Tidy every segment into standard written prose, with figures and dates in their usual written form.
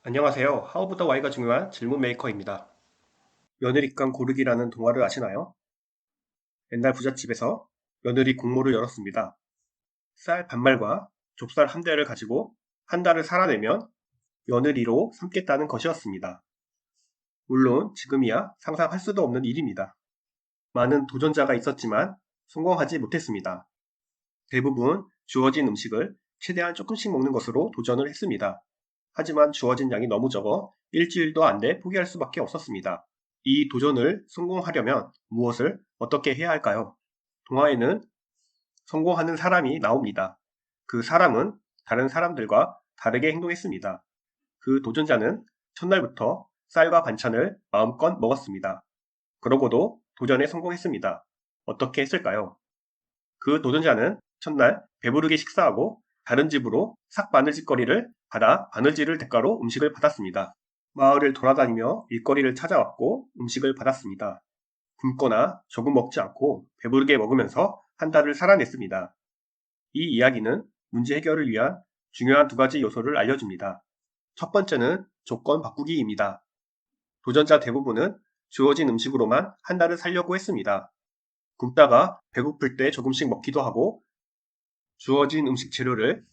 안녕하세요. How 오브 더 Why가 중요한 질문 메이커입니다. 며느리감 고르기라는 동화를 아시나요? 옛날 부잣집에서 며느리 공모를 열었습니다. 쌀 반말과 좁쌀 한 대를 가지고 한 달을 살아내면 며느리로 삼겠다는 것이었습니다. 물론 지금이야 상상할 수도 없는 일입니다. 많은 도전자가 있었지만 성공하지 못했습니다. 대부분 주어진 음식을 최대한 조금씩 먹는 것으로 도전을 했습니다. 하지만 주어진 양이 너무 적어 일주일도 안 돼 포기할 수밖에 없었습니다. 이 도전을 성공하려면 무엇을 어떻게 해야 할까요? 동화에는 성공하는 사람이 나옵니다. 그 사람은 다른 사람들과 다르게 행동했습니다. 그 도전자는 첫날부터 쌀과 반찬을 마음껏 먹었습니다. 그러고도 도전에 성공했습니다. 어떻게 했을까요? 그 도전자는 첫날 배부르게 식사하고 다른 집으로 삭 바느질거리를 받아 바느질을 대가로 음식을 받았습니다. 마을을 돌아다니며 일거리를 찾아왔고 음식을 받았습니다. 굶거나 조금 먹지 않고 배부르게 먹으면서 한 달을 살아냈습니다. 이 이야기는 문제 해결을 위한 중요한 두 가지 요소를 알려줍니다. 첫 번째는 조건 바꾸기입니다. 도전자 대부분은 주어진 음식으로만 한 달을 살려고 했습니다. 굶다가 배고플 때 조금씩 먹기도 하고 주어진 음식 재료를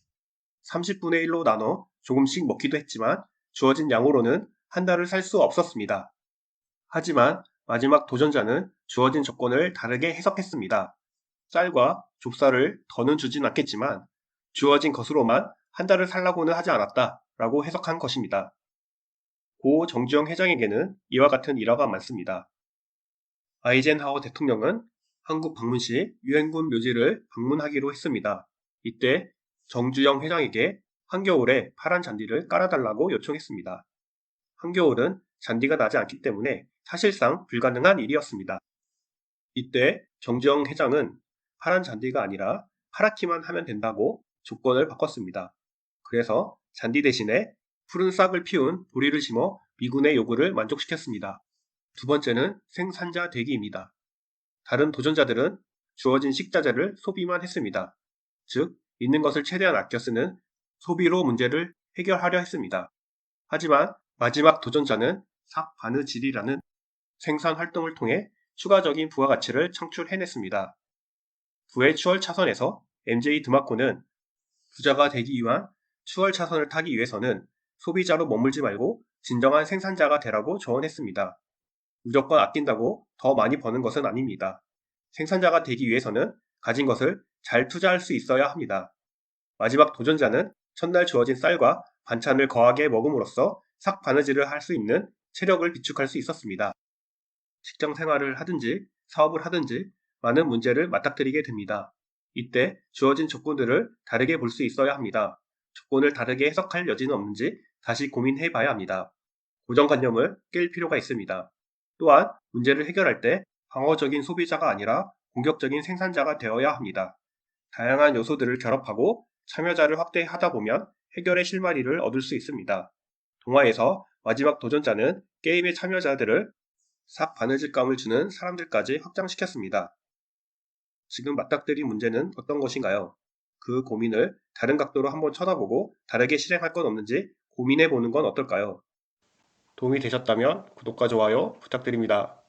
30분의 1로 나눠 조금씩 먹기도 했지만 주어진 양으로는 한 달을 살 수 없었습니다. 하지만 마지막 도전자는 주어진 조건을 다르게 해석했습니다. 쌀과 좁쌀을 더는 주진 않겠지만 주어진 것으로만 한 달을 살라고는 하지 않았다 라고 해석한 것입니다. 고 정주영 회장에게는 이와 같은 일화가 많습니다. 아이젠하워 대통령은 한국 방문 시 유엔군 묘지를 방문하기로 했습니다. 이때 정주영 회장에게 한겨울에 파란 잔디를 깔아달라고 요청했습니다. 한겨울은 잔디가 나지 않기 때문에 사실상 불가능한 일이었습니다. 이때 정주영 회장은 파란 잔디가 아니라 파랗기만 하면 된다고 조건을 바꿨습니다. 그래서 잔디 대신에 푸른 싹을 피운 보리를 심어 미군의 요구를 만족시켰습니다. 두 번째는 생산자 대기입니다. 다른 도전자들은 주어진 식자재를 소비만 했습니다. 즉, 있는 것을 최대한 아껴 쓰는 소비로 문제를 해결하려 했습니다. 하지만 마지막 도전자는 삭바느질이라는 생산 활동을 통해 추가적인 부가가치를 창출해냈습니다. 부의 추월 차선에서 MJ 드마코는 부자가 되기 위한 추월 차선을 타기 위해서는 소비자로 머물지 말고 진정한 생산자가 되라고 조언했습니다. 무조건 아낀다고 더 많이 버는 것은 아닙니다. 생산자가 되기 위해서는 가진 것을 잘 투자할 수 있어야 합니다. 마지막 도전자는 첫날 주어진 쌀과 반찬을 거하게 먹음으로써 삭 바느질을 할 수 있는 체력을 비축할 수 있었습니다. 직장 생활을 하든지 사업을 하든지 많은 문제를 맞닥뜨리게 됩니다. 이때 주어진 조건들을 다르게 볼 수 있어야 합니다. 조건을 다르게 해석할 여지는 없는지 다시 고민해 봐야 합니다. 고정관념을 깰 필요가 있습니다. 또한 문제를 해결할 때 방어적인 소비자가 아니라 공격적인 생산자가 되어야 합니다. 다양한 요소들을 결합하고 참여자를 확대하다 보면 해결의 실마리를 얻을 수 있습니다. 동화에서 마지막 도전자는 게임의 참여자들을 삭 바느질감을 주는 사람들까지 확장시켰습니다. 지금 맞닥뜨린 문제는 어떤 것인가요? 그 고민을 다른 각도로 한번 쳐다보고 다르게 실행할 건 없는지 고민해 보는 건 어떨까요? 도움이 되셨다면 구독과 좋아요 부탁드립니다.